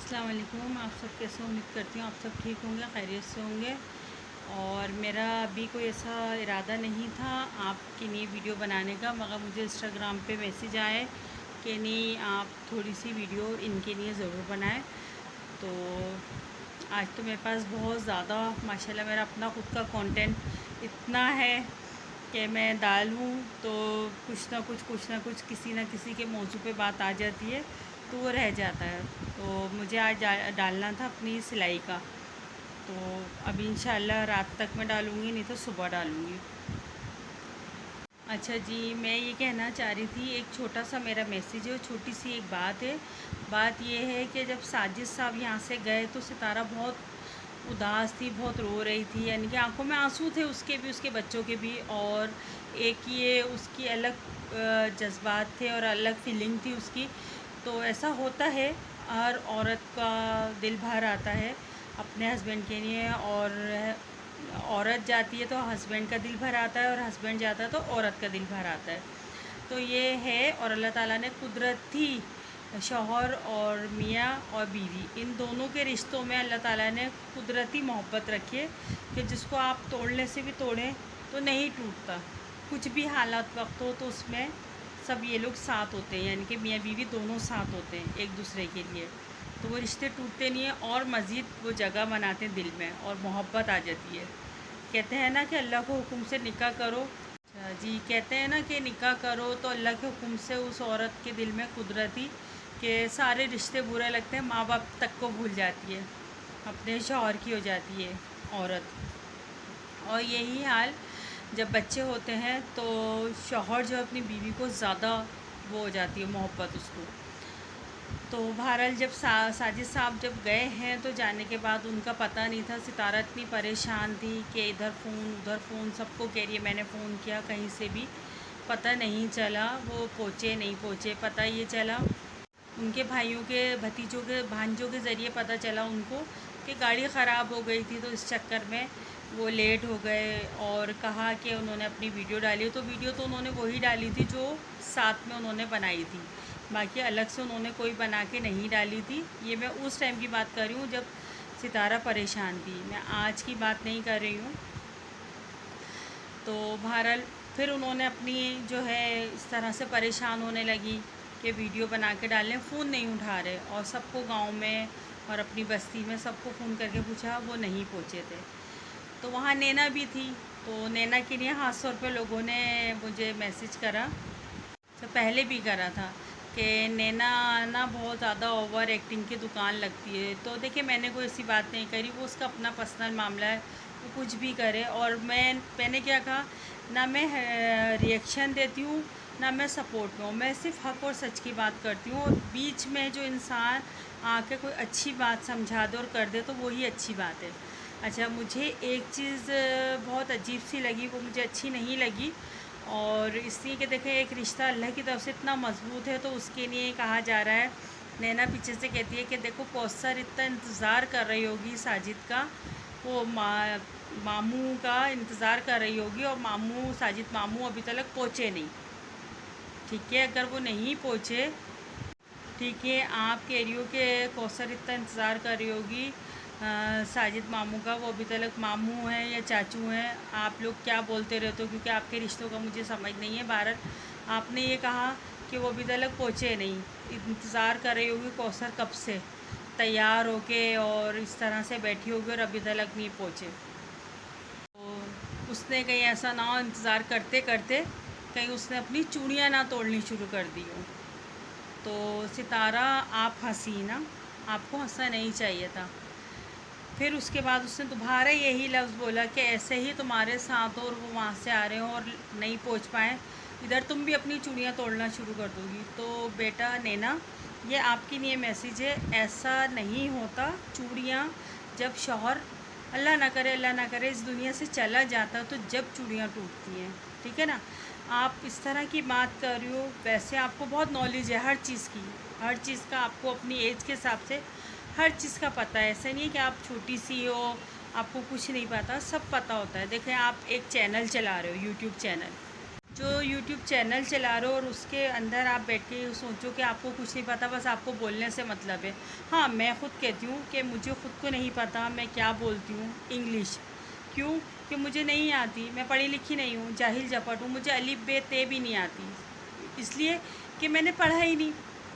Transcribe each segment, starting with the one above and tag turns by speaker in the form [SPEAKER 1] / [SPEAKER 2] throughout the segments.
[SPEAKER 1] अस्सलाम वालेकुम। आप सब कैसे, उम्मीद करती हूँ आप सब ठीक होंगे, खैरियत से होंगे। और मेरा अभी कोई ऐसा इरादा नहीं था आपके लिए वीडियो बनाने का, मगर मुझे इंस्टाग्राम पे मैसेज आए कि नहीं आप थोड़ी सी वीडियो इनके लिए ज़रूर बनाएं। तो आज तो मेरे पास बहुत ज़्यादा माशाल्लाह मेरा अपना ख़ुद का कंटेंट इतना है कि मैं डालूँ तो कुछ ना कुछ किसी न किसी के मौजू पे बात आ जाती है, तो वो रह जाता है। तो मुझे आज डालना था अपनी सिलाई का, तो अभी इंशाल्लाह रात तक मैं डालूँगी, नहीं तो सुबह डालूँगी। अच्छा जी, मैं ये कहना चाह रही थी, एक छोटा सा मेरा मैसेज है और छोटी सी एक बात है। बात ये है कि जब साजिद साहब यहाँ से गए तो सितारा बहुत उदास थी, बहुत रो रही थी, यानी कि आंखों में आंसू थे, उसके भी उसके बच्चों के भी। और एक ये उसकी अलग जज्बात थे और अलग फीलिंग थी उसकी। तो ऐसा होता है, हर औरत का दिल भर आता है अपने हस्बैंड के लिए, और औरत जाती है तो हस्बैंड का दिल भर आता है, और हस्बैंड जाता है तो औरत का दिल भर आता है। तो ये है, और अल्लाह ताला ने कुदरती शौहर और मियाँ और बीवी इन दोनों के रिश्तों में अल्लाह ताला ने कुदरती मोहब्बत रखी है कि जिसको आप तोड़ने से भी तोड़ें तो नहीं टूटता। कुछ भी हालात वक्त हो तो उसमें सब ये लोग साथ होते हैं, यानी कि मियाँ बीवी दोनों साथ होते हैं एक दूसरे के लिए। तो वो रिश्ते टूटते नहीं हैं और मज़ीद वो जगह बनाते हैं दिल में, और मोहब्बत आ जाती है। कहते हैं ना कि अल्लाह के हुक्म से निकाह करो। अच्छा जी, कहते हैं ना कि निकाह करो तो अल्लाह के हुक्म से उस औरत के दिल में कुदरती के सारे रिश्ते बुरे लगते हैं, माँ बाप तक को भूल जाती है, अपने शौहर की हो जाती है औरत। और यही हाल जब बच्चे होते हैं तो शौहर जो अपनी बीवी को ज़्यादा वो हो जाती है मोहब्बत उसको। तो बहरहाल जब साजिद साहब जब गए हैं तो जाने के बाद उनका पता नहीं था, सितारा इतनी परेशान थी कि इधर फ़ोन उधर फ़ोन, सबको कह रही है मैंने फ़ोन किया, कहीं से भी पता नहीं चला, वो पहुँचे नहीं पहुँचे। पता ये चला उनके भाइयों के, भतीजों के, भांजों के ज़रिए पता चला उनको कि गाड़ी ख़राब हो गई थी, तो इस चक्कर में वो लेट हो गए। और कहा कि उन्होंने अपनी वीडियो डाली, तो वीडियो तो उन्होंने वही डाली थी जो साथ में उन्होंने बनाई थी, बाकी अलग से उन्होंने कोई बना के नहीं डाली थी। ये मैं उस टाइम की बात कर रही हूँ जब सितारा परेशान थी, मैं आज की बात नहीं कर रही हूँ। तो बहरहाल फिर उन्होंने अपनी जो है इस तरह से परेशान होने लगी कि वीडियो बना के डालने, फ़ोन नहीं उठा रहे, और सबको गांव में और अपनी बस्ती में सबको फ़ोन करके पूछा, वो नहीं पहुँचे थे। तो वहाँ नैना भी थी, तो नैना के लिए ख़ास तौर पे लोगों ने मुझे मैसेज करा, तो पहले भी करा था कि नैना ना बहुत ज़्यादा ओवर एक्टिंग की दुकान लगती है। तो देखिए, मैंने कोई ऐसी बात नहीं करी, वो उसका अपना पर्सनल मामला है, वो कुछ भी करे। और मैंने क्या कहा, ना मैं रिएक्शन देती हूँ ना मैं सपोर्ट में हूँ, मैं सिर्फ हक़ और सच की बात करती हूँ। और बीच में जो इंसान आके कोई अच्छी बात समझा दे और कर दे तो वही अच्छी बात है। अच्छा, मुझे एक चीज़ बहुत अजीब सी लगी, वो मुझे अच्छी नहीं लगी, और इसलिए कि देखें एक रिश्ता अल्लाह की तरफ से इतना मज़बूत है तो उसके लिए कहा जा रहा है। नैना पीछे से कहती है कि देखो कौसर इतना इंतज़ार कर रही होगी साजिद का, वो मामू का इंतज़ार कर रही होगी, और साजिद मामू अभी तक पहुँचे नहीं। ठीक है, अगर वो नहीं पहुँचे, ठीक है, आप कह रही हो कि कौसर इतना इंतज़ार कर रही होगी साजिद मामू का, वो अभी तक मामू हैं या चाचू हैं, आप लोग क्या बोलते रहते हो, क्योंकि आपके रिश्तों का मुझे समझ नहीं है। भारत आपने ये कहा कि वो अभी तक पहुँचे नहीं, इंतज़ार कर रही होगी कौसर कब से तैयार होके, और इस तरह से बैठी होगी और अभी तक नहीं पहुँचे। तो उसने कहीं ऐसा ना हो इंतज़ार करते करते कहीं उसने अपनी चूड़ियाँ ना तोड़नी शुरू कर दी हो। तो सितारा आप हंसी ना, आपको हंसना नहीं चाहिए था। फिर उसके बाद उसने दोबारा यही लफ्ज़ बोला कि ऐसे ही तुम्हारे साथ और वो वहाँ से आ रहे हो और नहीं पहुँच पाए, इधर तुम भी अपनी चूड़ियाँ तोड़ना शुरू कर दोगी। तो बेटा नैना, ये आपके लिए मैसेज है, ऐसा नहीं होता। चूड़ियाँ जब शौहर अल्लाह ना करे इस दुनिया से चला जाता तो जब चूड़ियाँ टूटती हैं, ठीक है ना। आप इस तरह की बात कर रही हो, वैसे आपको बहुत नॉलेज है हर चीज़ की, हर चीज़ का आपको अपनी एज के हिसाब से हर चीज़ का पता है। ऐसा नहीं है कि आप छोटी सी हो आपको कुछ नहीं पता, सब पता होता है। देखें, आप एक चैनल चला रहे हो, यूट्यूब चैनल, जो यूट्यूब चैनल चला रहे हो और उसके अंदर आप बैठ के सोचो कि आपको कुछ नहीं पता, बस आपको बोलने से मतलब है। हाँ, मैं ख़ुद कहती हूँ कि मुझे ख़ुद को नहीं पता मैं क्या बोलती हूँ इंग्लिश। क्यों? कि मुझे नहीं आती, मैं पढ़ी लिखी नहीं हूँ, जाहिल जपट हूँ, मुझे अलिफ बे ते भी नहीं आती। इसलिए कि मैंने पढ़ा ही नहीं।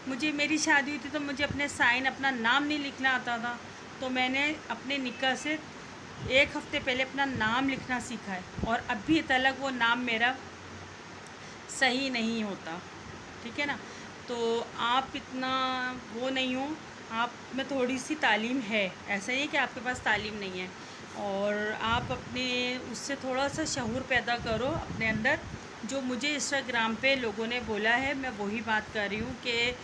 [SPEAKER 1] मुझे मेरी शादी हुई थी तो मुझे अपने साइन अपना नाम नहीं लिखना आता था, तो मैंने अपने निकाह से 1 हफ़्ते पहले अपना नाम लिखना सीखा है और अभी तक वो नाम मेरा सही नहीं होता। ठीक है ना? तो आप इतना वो नहीं हो, आप में थोड़ी-सी तालीम है, ऐसा नहीं है कि आपके पास तालीम नहीं है। और आप अपने उससे थोड़ा-सा शऊर पैदा करो अपने अंदर। जो मुझे इंस्टाग्राम पे लोगों ने बोला है, मैं वही बात कर रही हूँ कि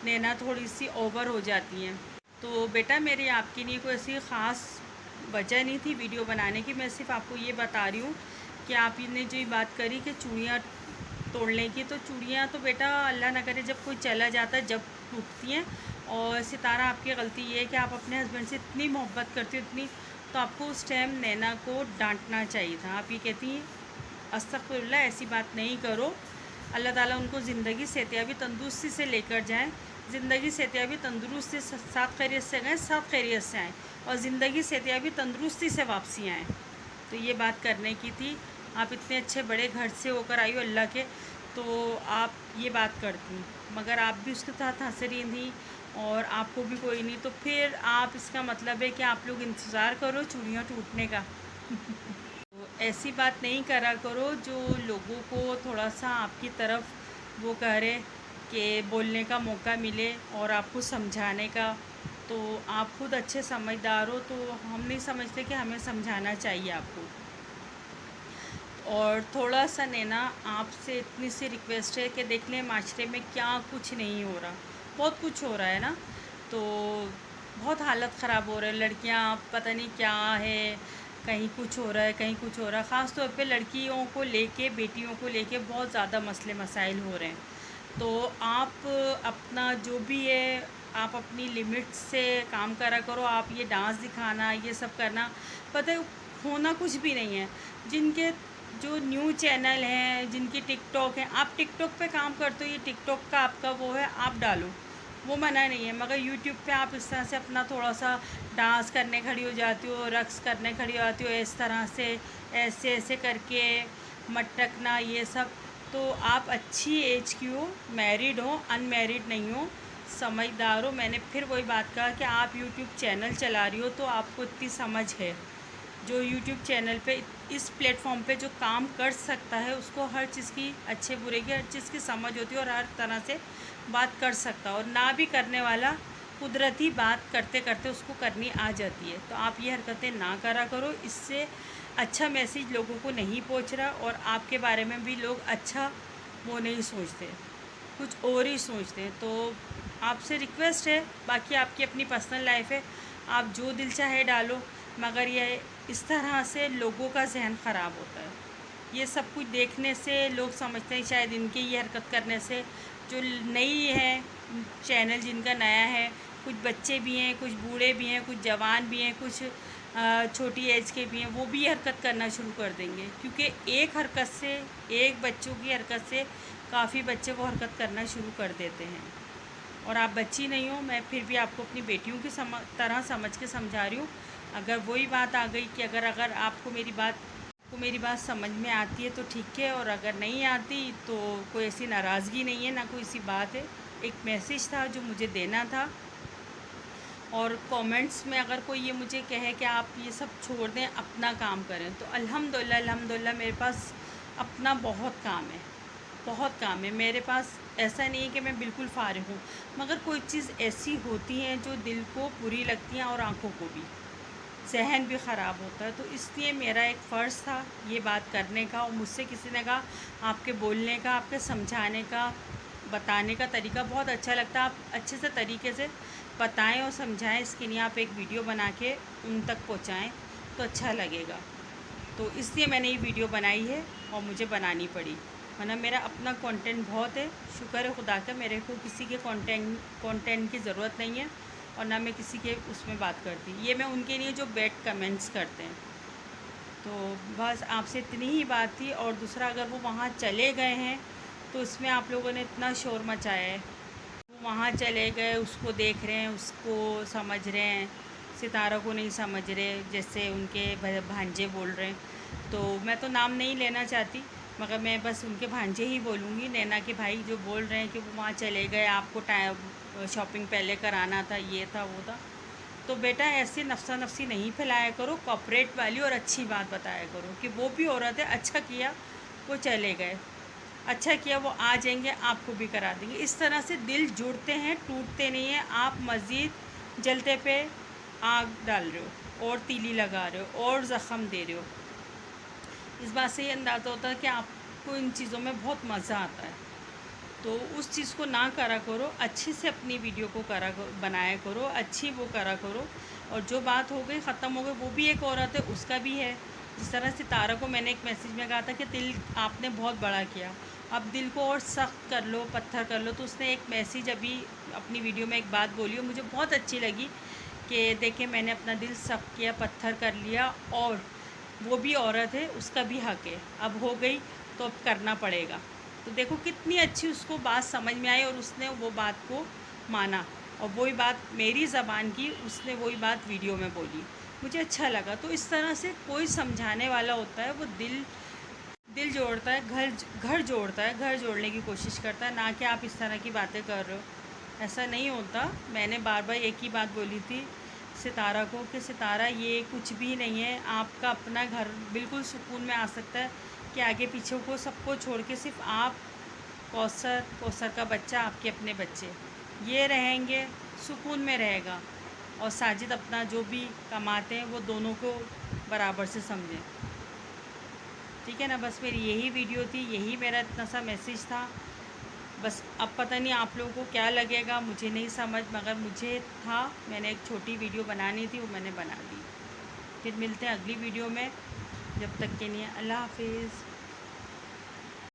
[SPEAKER 1] नैना थोड़ी-सी ओवर हो जाती हैं। तो बेटा मेरी आपके लिए कोई ऐसी ख़ास वजह नहीं थी वीडियो बनाने की, मैं सिर्फ़ आपको ये बता रही हूँ कि आपने जो ये बात करी कि चूड़ियाँ तोड़ने की, तो चूड़ियाँ तो बेटा अल्लाह ना करे जब कोई चला जाता है जब टूटती हैं। और सितारा आपकी गलती ये है कि आप अपने हस्बैंड से इतनी मोहब्बत करती हो, इतनी, तो आपको उस टाइम नैना को डांटना चाहिए था। आप ये कहती हैं अस्तगफिरुल्लाह, ऐसी बात नहीं करो। अल्लाह ताला उनको ज़िंदगी सेहतयाबी तंदुरुस्ती से लेकर जाएँ, ज़िंदगी सेहतयाबी तंदुरुस्ती से साथ खैरियत से गए, साथ खैरियत से आएँ और ज़िंदगी सेहतयाबी तंदुरुस्ती से वापसी आएँ। तो ये बात करने की थी। आप इतने अच्छे बड़े घर से होकर आई हो अल्लाह के, तो आप ये बात करती, मगर आप भी उसके साथ हँस रही थी और आपको भी कोई नहीं, तो फिर आप इसका मतलब है कि आप लोग इंतज़ार करो चूड़ियाँ टूटने का। तो ऐसी बात नहीं करा करो जो लोगों को थोड़ा-सा आपकी तरफ वो करे कि बोलने का मौका मिले और आपको समझाने का। तो आप खुद अच्छे समझदार हो, तो हम नहीं समझते कि हमें समझाना चाहिए आपको। और थोड़ा-सा नैना आपसे इतनी सी रिक्वेस्ट है कि देख लें माशरे में क्या कुछ नहीं हो रहा, बहुत कुछ हो रहा है ना। तो बहुत हालत ख़राब हो रहा है, लड़कियां पता नहीं क्या है, कहीं कुछ हो रहा है, कहीं कुछ हो रहा है। ख़ास तौर पे लड़कियों को लेके, बेटियों को लेके बहुत ज़्यादा मसले मसाइल हो रहे हैं। तो आप अपना जो भी है, आप अपनी लिमिट से काम करा करो। आप ये डांस दिखाना, ये सब करना, पता है होना कुछ भी नहीं है। जिनके जो न्यू चैनल हैं, जिनकी टिकटॉक है, आप टिकटॉक पे काम करते हो, ये टिकटॉक का आपका वो है, आप डालो, वो मना नहीं है। मगर यूट्यूब पे आप इस तरह से अपना थोड़ा-सा डांस करने खड़ी हो जाती हो, रक़्स करने खड़ी हो जाती हो, इस तरह से ऐसे-ऐसे करके मटकना, ये सब। तो आप अच्छी एज की हो, मैरिड हो, अनमैरिड नहीं हो, समझदार हो। मैंने फिर वही बात कहा कि आप यूट्यूब चैनल चला रही हो तो आपको इतनी समझ है। जो यूट्यूब चैनल पे इस प्लेटफॉर्म पे जो काम कर सकता है, उसको हर चीज़ की, अच्छे बुरे की हर चीज़ की समझ होती है और हर तरह से बात कर सकता है। और ना भी करने वाला कुदरती बात करते करते उसको करनी आ जाती है। तो आप ये हरकतें ना करा करो, इससे अच्छा मैसेज लोगों को नहीं पहुंच रहा और आपके बारे में भी लोग अच्छा वो नहीं सोचते, कुछ और ही सोचते हैं। तो आपसे रिक्वेस्ट है, बाकी आपकी अपनी पर्सनल लाइफ है, आप जो दिल चाहे डालो, मगर ये इस तरह से लोगों का जहन ख़राब होता है। ये सब कुछ देखने से लोग समझते हैं शायद इनकी ये हरकत करने से, जो नई है चैनल जिनका नया है, कुछ बच्चे भी हैं, कुछ बूढ़े भी हैं, कुछ जवान भी हैं, कुछ छोटी एज के भी हैं, वो भी हरकत करना शुरू कर देंगे। क्योंकि एक हरकत से, एक बच्चों की हरकत से काफ़ी बच्चे वो हरकत करना शुरू कर देते हैं। और आप बच्ची नहीं हो, मैं फिर भी आपको अपनी बेटियों की तरह समझ के समझा रही हूँ। अगर वही बात आ गई कि अगर आपको मेरी बात समझ में आती है तो ठीक है, और अगर नहीं आती तो कोई ऐसी नाराज़गी नहीं है, ना कोई ऐसी बात है। एक मैसेज था जो मुझे देना था। और कमेंट्स में अगर कोई ये मुझे कहे कि आप ये सब छोड़ दें, अपना काम करें, तो अल्हम्दुलिल्लाह मेरे पास अपना बहुत काम है, बहुत काम है मेरे पास। ऐसा नहीं है कि मैं बिल्कुल फ़ारिग हूँ, मगर कोई चीज़ ऐसी होती है जो दिल को बुरी लगती हैं और आँखों को भी, ज़हन भी ख़राब होता है। तो इसलिए मेरा एक फ़र्ज़ था ये बात करने का। और मुझसे किसी ने कहा आपके बोलने का, आपके समझाने का, बताने का तरीका बहुत अच्छा लगता है, आप अच्छे से तरीके से बताएं और समझाएं, इसके लिए आप एक वीडियो बना के उन तक पहुंचाएं तो अच्छा लगेगा। तो इसलिए मैंने ये वीडियो बनाई है और मुझे बनानी पड़ी, वरना मेरा अपना कंटेंट बहुत है। शुक्र है खुदा का, मेरे को किसी के कंटेंट की ज़रूरत नहीं है और ना मैं किसी के उसमें बात करती। ये मैं उनके लिए जो बैड कमेंट्स करते हैं। तो बस आपसे इतनी ही बात थी। और दूसरा, अगर वो वहाँ चले गए हैं तो इसमें आप लोगों ने इतना शोर मचाया है। वो वहाँ चले गए, उसको देख रहे हैं, उसको समझ रहे हैं, सितारा को नहीं समझ रहे, जैसे उनके भांजे बोल रहे हैं। तो मैं तो नाम नहीं लेना चाहती, मगर मैं बस उनके भांजे ही बोलूँगी। नैना के भाई जो बोल रहे हैं कि वो वहाँ चले गए, आपको टाइम शॉपिंग पहले कराना था, ये था वो था। तो बेटा ऐसी नफसा नफसी नहीं फैलाया करो, कॉपरेट वाली और अच्छी बात बताया करो कि वो भी औरत है, अच्छा किया वो चले गए, अच्छा किया वो आ जाएंगे, आपको भी करा देंगे। इस तरह से दिल जुड़ते हैं, टूटते नहीं हैं। आप मज़ीद जलते पे आग डाल रहे हो और तीली लगा रहे हो और ज़ख़म दे रहे हो। इस बात से ये अंदाज़ा होता है कि आपको इन चीज़ों में बहुत मज़ा आता है। तो उस चीज़ को ना करा करो, अच्छी से अपनी वीडियो को बनाया करो, अच्छी वो करा करो। और जो बात हो गई ख़त्म हो गई, वो भी एक औरत है, उसका भी है। जिस तरह सितारा को मैंने एक मैसेज में कहा था कि दिल आपने बहुत बड़ा किया, अब दिल को और सख्त कर लो, पत्थर कर लो। तो उसने एक मैसेज अभी अपनी वीडियो में एक बात बोली और मुझे बहुत अच्छी लगी कि देखिए मैंने अपना दिल सख्त किया, पत्थर कर लिया, और वो भी औरत है, उसका भी हक़ है, अब हो गई तो अब करना पड़ेगा। तो देखो कितनी अच्छी उसको बात समझ में आई और उसने वो बात को माना, और वही बात मेरी ज़बान की उसने वही बात वीडियो में बोली, मुझे अच्छा लगा। तो इस तरह से कोई समझाने वाला होता है, वो दिल दिल जोड़ता है, घर जोड़ता है, घर जोड़ने की कोशिश करता है, ना कि आप इस तरह की बातें कर रहे हो। ऐसा नहीं होता। मैंने बार बार एक ही बात बोली थी सितारा को कि सितारा ये कुछ भी नहीं है, आपका अपना घर बिल्कुल सुकून में आ सकता है कि आगे पीछे को सबको छोड़ के सिर्फ आप, कौसर का बच्चा, आपके अपने बच्चे, ये रहेंगे, सुकून में रहेगा। और साजिद अपना जो भी कमाते हैं वो दोनों को बराबर से समझें, ठीक है ना। बस मेरी यही वीडियो थी, यही मेरा इतना सा मैसेज था। बस अब पता नहीं आप लोगों को क्या लगेगा, मुझे नहीं समझ, मगर मुझे था, मैंने एक छोटी वीडियो बनानी थी, वो मैंने बना दी। फिर मिलते हैं अगली वीडियो में, जब तक के लिए अल्लाह हाफिज़।